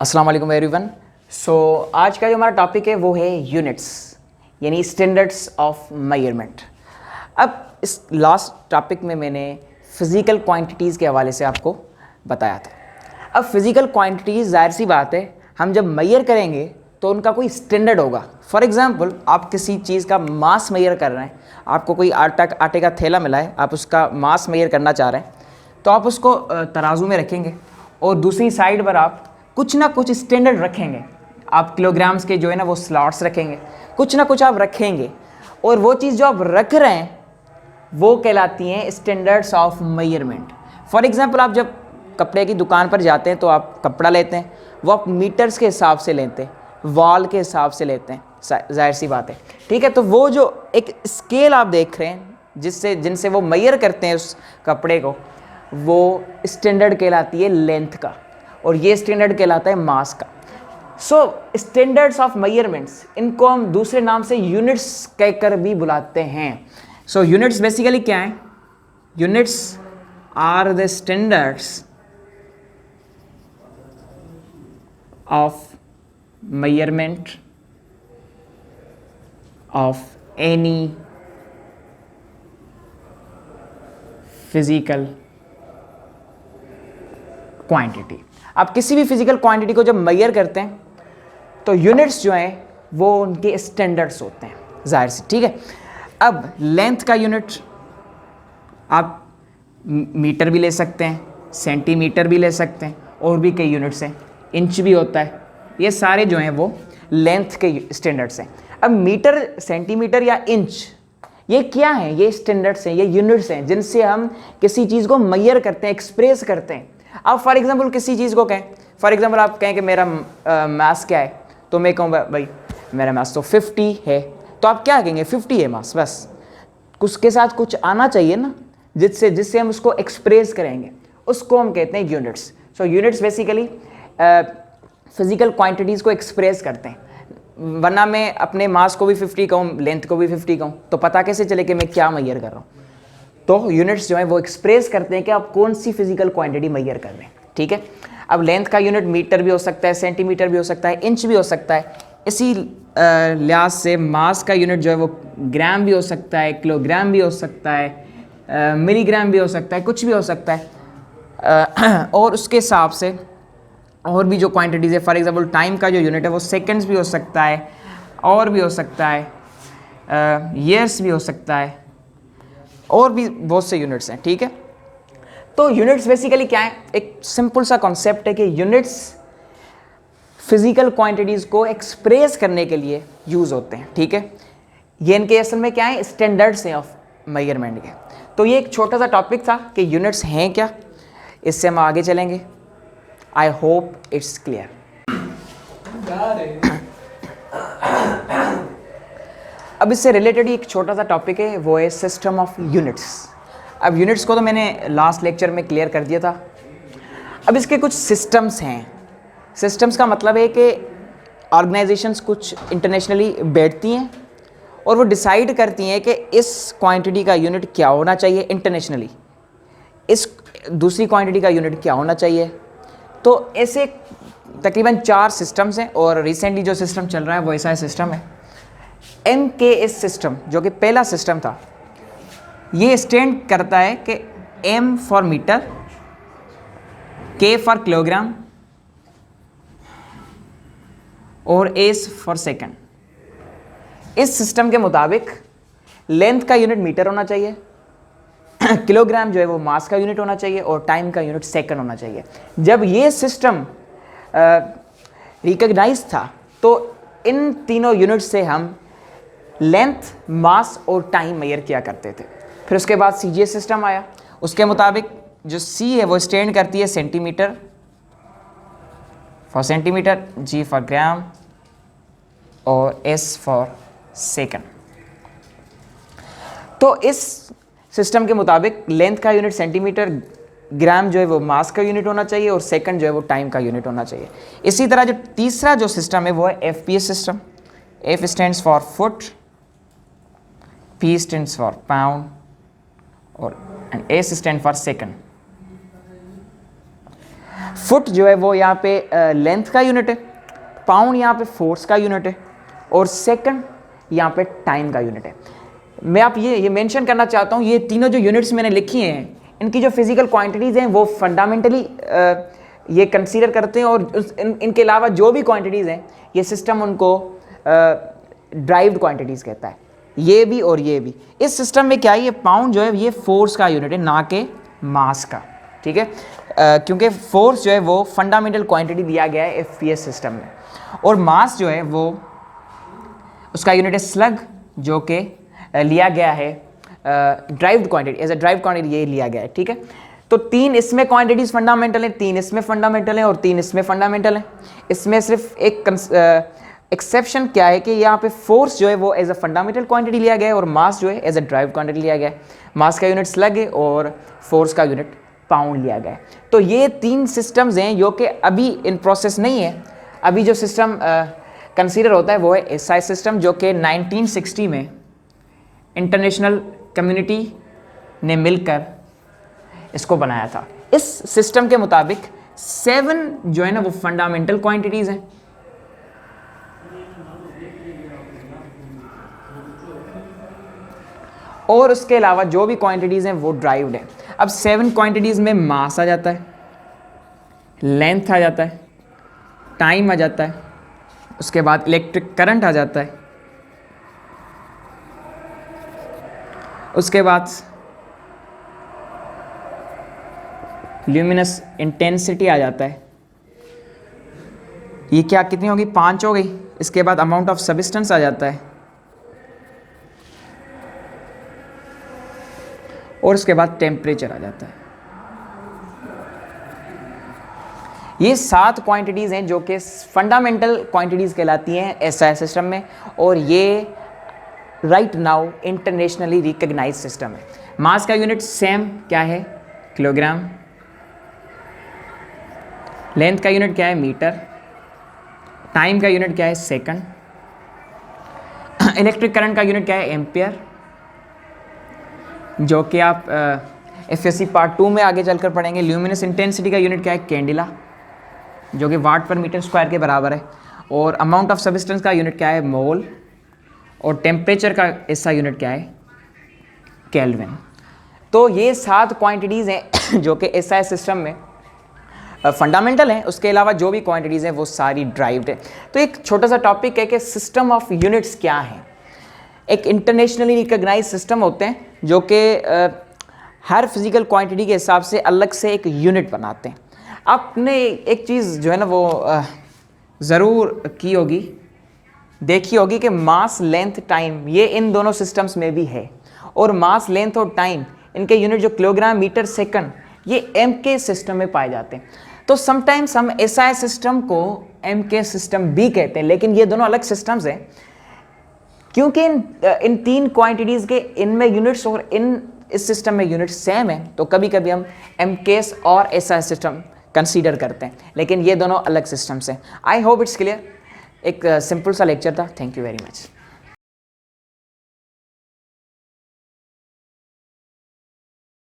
अस्सलाम वालेकुम एवरीवन। सो आज का जो हमारा टॉपिक है वो है यूनिट्स यानी स्टैंडर्ड्स ऑफ मेजरमेंट। अब इस लास्ट टॉपिक में मैंने फ़िज़िकल क्वांटिटीज़ के हवाले से आपको बताया था। अब फ़िज़िकल क्वांटिटीज़ ज़ाहिर सी बात है हम जब मेजर करेंगे तो उनका कोई स्टैंडर्ड होगा। फॉर एग्ज़ाम्पल आप किसी चीज़ का मास मेजर कर रहे हैं, आपको कोई आटे का थैला मिला है, आप उसका मास मेजर करना चाह रहे हैं तो आप उसको तराजू में रखेंगे और दूसरी साइड पर आप कुछ ना कुछ स्टैंडर्ड रखेंगे। आप किलोग्राम्स के जो है ना वो स्लॉट्स रखेंगे, कुछ ना कुछ आप रखेंगे और वो चीज़ जो आप रख रहे हैं वो कहलाती हैं standards of measurement. For example आप जब कपड़े की दुकान पर जाते हैं तो आप कपड़ा लेते हैं, वो आप मीटर्स के हिसाब से लेते हैं, वॉल के हिसाब से लेते हैं, जाहिर सी बात है, ठीक है। तो वो जो एक स्केल आप देख रहे हैं जिनसे वो मेजर करते हैं उस कपड़े को, वो स्टैंडर्ड कहलाती है लेंथ का और ये स्टैंडर्ड कहलाता है मास का। सो स्टैंडर्ड्स ऑफ मेजरमेंट्स, इनको हम दूसरे नाम से यूनिट्स कहकर भी बुलाते हैं। सो यूनिट्स बेसिकली क्या है? Units are the standards of measurement of any physical quantity. आप किसी भी फिजिकल क्वांटिटी को जब मेजर करते हैं तो यूनिट्स जो हैं वो उनके स्टैंडर्ड्स होते हैं, जाहिर से, ठीक है। अब लेंथ का यूनिट आप मीटर भी ले सकते हैं, सेंटीमीटर भी ले सकते हैं और भी कई यूनिट्स हैं, इंच भी होता है। ये सारे जो हैं वो लेंथ के स्टैंडर्ड्स हैं। अब मीटर, सेंटीमीटर या इंच ये क्या है? ये स्टैंडर्ड्स हैं, ये यूनिट्स हैं जिनसे हम किसी चीज़ को मेजर करते हैं, एक्सप्रेस करते हैं। आप फॉर एग्जांपल किसी चीज़ को कहें, फॉर एग्जांपल आप कहें कि मेरा मास क्या है, तो मैं कहूँ भाई मेरा मास तो 50 है, तो आप क्या कहेंगे? 50 है मास, बस। उसके साथ कुछ आना चाहिए ना जिससे हम उसको एक्सप्रेस करेंगे, उसको हम कहते हैं units. So units basically physical quantities को एक्सप्रेस करते हैं। वरना मैं अपने मास को भी 50 कहूँ, लेंथ को भी 50 कहूँ, तो पता कैसे चले कि मैं क्या मेजर कर रहा हूँ? तो यूनिट्स जो है वो एक्सप्रेस करते हैं कि आप कौन सी फिजिकल क्वांटिटी मेजर कर रहे हैं, ठीक है। अब लेंथ का यूनिट मीटर भी हो सकता है, सेंटीमीटर भी हो सकता है, इंच भी हो सकता है। इसी लिहाज से मास का यूनिट जो है वो ग्राम भी हो सकता है, किलोग्राम भी हो सकता है, मिलीग्राम भी हो सकता है, कुछ भी हो सकता है। और उसके हिसाब से और भी जो क्वांटिटीज़ है, फॉर एग्जांपल टाइम का जो यूनिट है वो सेकंड्स भी हो सकता है, और भी हो सकता है, ईयर्स भी हो सकता है, और भी बहुत से यूनिट्स हैं, ठीक है। तो यूनिट्स बेसिकली क्या है? एक सिंपल सा कॉन्सेप्ट है कि यूनिट्स फिजिकल क्वांटिटीज़ को एक्सप्रेस करने के लिए यूज़ होते हैं, ठीक है। ये इनके असल में क्या है? स्टैंडर्ड्स हैं ऑफ मेजरमेंट के। तो ये एक छोटा सा टॉपिक था कि यूनिट्स हैं क्या, इससे हम आगे चलेंगे। I hope it's clear. अब इससे रिलेटेड एक छोटा सा टॉपिक है, वो है सिस्टम ऑफ यूनिट्स। अब यूनिट्स को तो मैंने लास्ट लेक्चर में क्लियर कर दिया था। अब इसके कुछ सिस्टम्स हैं। सिस्टम्स का मतलब है कि ऑर्गेनाइजेशंस कुछ इंटरनेशनली बैठती हैं और वो डिसाइड करती हैं कि इस क्वांटिटी का यूनिट क्या होना चाहिए इंटरनेशनली, इस दूसरी क्वांटिटी का यूनिट क्या होना चाहिए। तो ऐसे तकरीबन 4 सिस्टम्स हैं और रिसेंटली जो सिस्टम चल रहा है वो ऐसा सिस्टम है MKS सिस्टम, जो कि पहला सिस्टम था। ये स्टैंड करता है कि M for metre, K for kilogram और S फॉर सेकंड। इस सिस्टम के मुताबिक लेंथ का यूनिट मीटर होना चाहिए, किलोग्राम जो है वो मास का यूनिट होना चाहिए और टाइम का यूनिट सेकंड होना चाहिए। जब ये सिस्टम रिकॉग्नाइज था तो इन तीनों यूनिट से हम लेंथ, मास और टाइम मेजर किया करते थे। फिर उसके बाद CGS सिस्टम आया। उसके मुताबिक जो C है वो स्टैंड करती है centimetre for centimetre, G for gram और S फॉर सेकंड। तो इस सिस्टम के मुताबिक लेंथ का यूनिट सेंटीमीटर, ग्राम जो है वो मास का यूनिट होना चाहिए और सेकंड जो है वो टाइम का यूनिट होना चाहिए। इसी तरह जो तीसरा जो सिस्टम है वो है FPS system. F stands for foot, P stands for pound और S stand for second. Foot जो है वो यहाँ पे लेंथ का यूनिट है, पाउंड यहाँ पे फोर्स का यूनिट है, और सेकंड यहाँ पे टाइम का यूनिट है। मैं आप ये मेंशन करना चाहता हूँ, ये तीनों जो यूनिट्स मैंने लिखी हैं इनकी जो फिजिकल क्वांटिटीज़ हैं वो फंडामेंटली ये कंसीडर करते हैं, और इनके अलावा जो भी क्वांटिटीज़ हैं ये सिस्टम उनको ड्राइव्ड क्वांटिटीज़ कहता है, ये भी और ये भी। इस सिस्टम में क्या है, ये पाउंड जो है ये फोर्स का यूनिट है, ना कि मास का, ठीक है, क्योंकि फोर्स जो है वो फंडामेंटल क्वांटिटी दिया गया है एफपीएस सिस्टम में, और मास जो है वो उसका यूनिट है स्लग, जो कि लिया गया है derived quantity, as a derived quantity ये लिया गया है, ठीक है। तो 3 इसमें क्वांटिटीज़ फंडामेंटल हैं, 3 इसमें फंडामेंटल हैं और 3 इसमें फंडामेंटल हैं। इसमें सिर्फ एक एक्सेप्शन क्या है कि यहाँ पे फोर्स जो है वो एज अ फंडामेंटल क्वांटिटी लिया गया है और मास जो है एज अ ड्राइव्ड क्वांटिटी लिया गया है। मास का यूनिट स्लग है और फोर्स का यूनिट पाउंड लिया गया है। तो ये 3 सिस्टम्स हैं जो कि अभी इन प्रोसेस नहीं है। अभी जो सिस्टम कंसीडर होता है वो है एसआई सिस्टम, जो कि 1960 में इंटरनेशनल कम्युनिटी ने मिलकर इसको बनाया था। इस सिस्टम के मुताबिक 7 जो है ना वो फंडामेंटल क्वांटिटीज़ हैं, और उसके अलावा जो भी क्वांटिटीज़ हैं वो ड्राइव्ड हैं। अब 7 क्वांटिटीज़ में मास आ जाता है, लेंथ आ जाता है, टाइम आ जाता है, उसके बाद इलेक्ट्रिक करंट आ जाता है, उसके बाद ल्यूमिनस इंटेंसिटी आ जाता है। ये क्या कितनी होगी, 5 हो गई। इसके बाद अमाउंट ऑफ सब्सटेंस आ जाता है, और उसके बाद टेम्परेचर आ जाता है। ये 7 क्वांटिटीज़ हैं जो कि फंडामेंटल क्वांटिटीज़ कहलाती हैं एसआई सिस्टम में, और ये right now internationally recognise system है। मास का यूनिट सेम क्या है, किलोग्राम। लेंथ का यूनिट क्या है, मीटर। टाइम का यूनिट क्या है, सेकंड। इलेक्ट्रिक करंट का यूनिट क्या है, एम्पियर, जो कि आप एफएससी पार्ट 2 में आगे चलकर पढ़ेंगे। ल्यूमिनस इंटेंसिटी का यूनिट क्या है, कैंडिला, जो कि वाट पर मीटर स्क्वायर के बराबर है। और अमाउंट ऑफ सब्सटेंस का यूनिट क्या है, मोल। और टेम्परेचर का ऐसा यूनिट क्या है, केल्विन। तो ये 7 क्वांटिटीज़ हैं जो कि एसआई सिस्टम में फंडामेंटल हैं। उसके अलावा जो भी क्वांटिटीज़ हैं वो सारी ड्राइव्ड है। तो एक छोटा सा टॉपिक है कि सिस्टम ऑफ यूनिट्स क्या है। एक इंटरनेशनली रिकग्नाइज सिस्टम होते हैं जो कि हर फिजिकल क्वांटिटी के हिसाब से अलग से एक यूनिट बनाते हैं। आपने एक चीज़ जो है ना वो ज़रूर की होगी, देखी होगी कि मास, लेंथ, टाइम ये इन दोनों सिस्टम्स में भी है, और मास, लेंथ और टाइम इनके यूनिट जो किलोग्राम, मीटर, सेकंड ये एम के सिस्टम में पाए जाते हैं। तो समटाइम्स हम एसआई सिस्टम को एम के सिस्टम भी कहते हैं, लेकिन ये दोनों अलग सिस्टम्स हैं, क्योंकि इन 3 क्वांटिटीज़ के इनमें यूनिट्स और इस सिस्टम में यूनिट्स सेम है। तो कभी कभी हम एम केस और एसआई सिस्टम कंसीडर करते हैं, लेकिन ये दोनों अलग सिस्टम्स हैं। I hope it's clear. एक सिंपल सा लेक्चर था। Thank you very much.